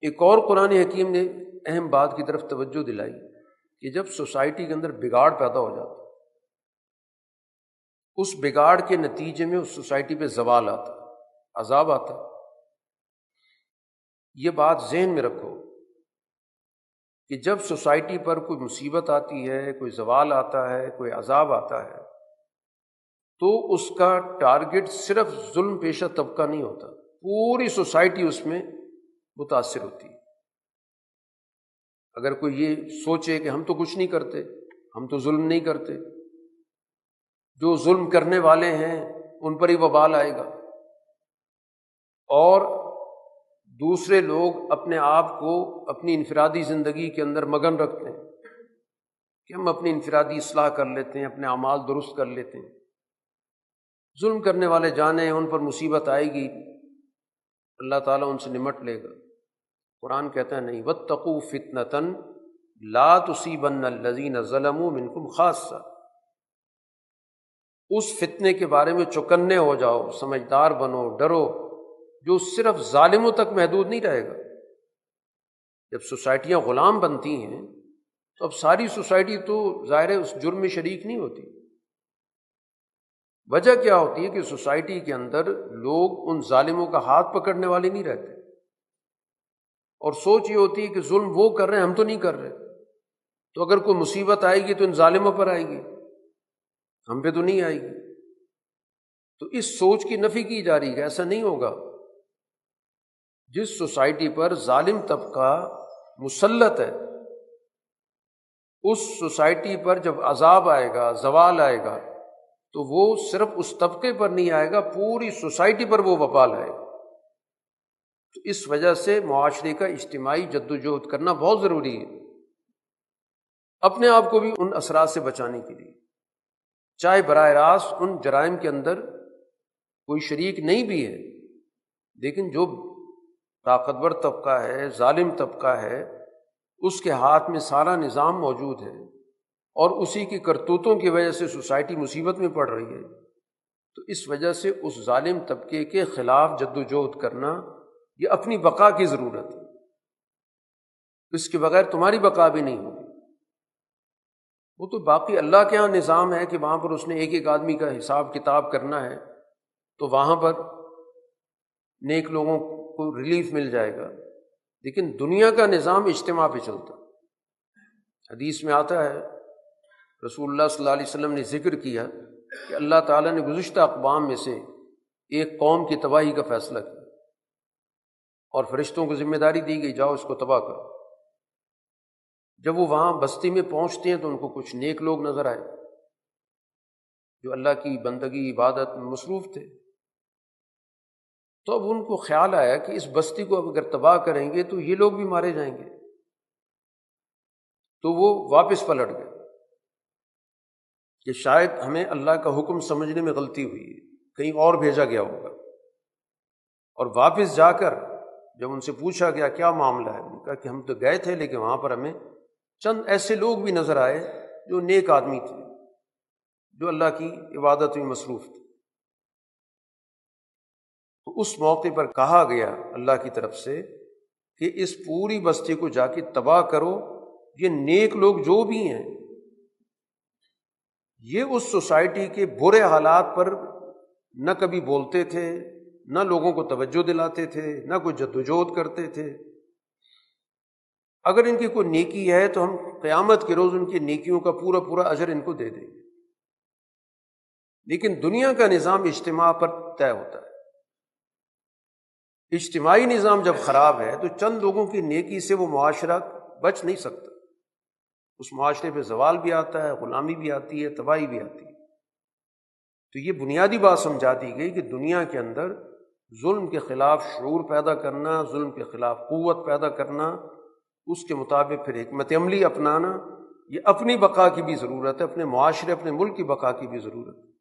ایک اور قرآن حکیم نے اہم بات کی طرف توجہ دلائی کہ جب سوسائٹی کے اندر بگاڑ پیدا ہو جاتا، اس بگاڑ کے نتیجے میں اس سوسائٹی پہ زوال آتا، عذاب آتا۔ یہ بات ذہن میں رکھو کہ جب سوسائٹی پر کوئی مصیبت آتی ہے، کوئی زوال آتا ہے، کوئی عذاب آتا ہے، تو اس کا ٹارگٹ صرف ظلم پیشہ طبقہ نہیں ہوتا، پوری سوسائٹی اس میں متاثر ہوتی ہے۔ اگر کوئی یہ سوچے کہ ہم تو کچھ نہیں کرتے، ہم تو ظلم نہیں کرتے، جو ظلم کرنے والے ہیں ان پر ہی وبال آئے گا، اور دوسرے لوگ اپنے آپ کو اپنی انفرادی زندگی کے اندر مگن رکھتے ہیں کہ ہم اپنی انفرادی اصلاح کر لیتے ہیں، اپنے اعمال درست کر لیتے ہیں۔ ظلم کرنے والے جانے ان پر مصیبت آئے گی، اللہ تعالیٰ ان سے نمٹ لے گا۔ قرآن کہتا ہے نہیں، واتقوا فتنة لا تصیبن الذین ظلموا منکم خاصہ۔ اس فتنے کے بارے میں چوکنے ہو جاؤ، سمجھدار بنو، ڈرو، جو صرف ظالموں تک محدود نہیں رہے گا۔ جب سوسائٹیاں غلام بنتی ہیں تو اب ساری سوسائٹی تو ظاہر ہے اس جرم میں شریک نہیں ہوتی۔ وجہ کیا ہوتی ہے کہ سوسائٹی کے اندر لوگ ان ظالموں کا ہاتھ پکڑنے والے نہیں رہتے، اور سوچ یہ ہوتی ہے کہ ظلم وہ کر رہے ہیں، ہم تو نہیں کر رہے، تو اگر کوئی مصیبت آئے گی تو ان ظالموں پر آئے گی، ہم پہ تو نہیں آئے گی۔ تو اس سوچ کی نفی کی جا رہی ہے، ایسا نہیں ہوگا۔ جس سوسائٹی پر ظالم طبقہ مسلط ہے، اس سوسائٹی پر جب عذاب آئے گا، زوال آئے گا، تو وہ صرف اس طبقے پر نہیں آئے گا، پوری سوسائٹی پر وہ وبال آئے گا۔ تو اس وجہ سے معاشرے کا اجتماعی جدوجہد کرنا بہت ضروری ہے، اپنے آپ کو بھی ان اثرات سے بچانے کے لیے، چاہے براہ راست ان جرائم کے اندر کوئی شریک نہیں بھی ہے، لیکن جو طاقتور طبقہ ہے، ظالم طبقہ ہے، اس کے ہاتھ میں سارا نظام موجود ہے، اور اسی کی کرتوتوں کی وجہ سے سوسائٹی مصیبت میں پڑ رہی ہے۔ تو اس وجہ سے اس ظالم طبقے کے خلاف جدوجہد کرنا یہ اپنی بقا کی ضرورت ہے، اس کے بغیر تمہاری بقا بھی نہیں ہوگی۔ وہ تو باقی اللہ کے ہاں نظام ہے کہ وہاں پر اس نے ایک ایک آدمی کا حساب کتاب کرنا ہے، تو وہاں پر نیک لوگوں کو ریلیف مل جائے گا، لیکن دنیا کا نظام اجتماع پہ چلتا۔ حدیث میں آتا ہے، رسول اللہ صلی اللہ علیہ وسلم نے ذکر کیا کہ اللہ تعالیٰ نے گزشتہ اقوام میں سے ایک قوم کی تباہی کا فیصلہ کیا، اور فرشتوں کو ذمہ داری دی گئی، جاؤ اس کو تباہ کرو۔ جب وہ وہاں بستی میں پہنچتے ہیں تو ان کو کچھ نیک لوگ نظر آئے جو اللہ کی بندگی عبادت میں مصروف تھے، تو اب ان کو خیال آیا کہ اس بستی کو اب اگر تباہ کریں گے تو یہ لوگ بھی مارے جائیں گے، تو وہ واپس پلٹ گئے کہ شاید ہمیں اللہ کا حکم سمجھنے میں غلطی ہوئی ہے، کہیں اور بھیجا گیا ہوگا۔ اور واپس جا کر جب ان سے پوچھا گیا کیا معاملہ ہے، انہوں نے کہا کہ ہم تو گئے تھے لیکن وہاں پر ہمیں چند ایسے لوگ بھی نظر آئے جو نیک آدمی تھے، جو اللہ کی عبادت میں مصروف تھے۔ تو اس موقع پر کہا گیا اللہ کی طرف سے کہ اس پوری بستی کو جا کے تباہ کرو، یہ نیک لوگ جو بھی ہیں یہ اس سوسائٹی کے برے حالات پر نہ کبھی بولتے تھے، نہ لوگوں کو توجہ دلاتے تھے، نہ کوئی جدوجہد کرتے تھے۔ اگر ان کی کوئی نیکی ہے تو ہم قیامت کے روز ان کی نیکیوں کا پورا پورا اجر ان کو دے دیں گے، لیکن دنیا کا نظام اجتماع پر طے ہوتا ہے۔ اجتماعی نظام جب خراب ہے تو چند لوگوں کی نیکی سے وہ معاشرہ بچ نہیں سکتا، اس معاشرے پہ زوال بھی آتا ہے، غلامی بھی آتی ہے، تباہی بھی آتی ہے۔ تو یہ بنیادی بات سمجھا دی گئی کہ دنیا کے اندر ظلم کے خلاف شعور پیدا کرنا، ظلم کے خلاف قوت پیدا کرنا، اس کے مطابق پھر حکمت عملی اپنانا، یہ اپنی بقا کی بھی ضرورت ہے، اپنے معاشرے، اپنے ملک کی بقا کی بھی ضرورت ہے۔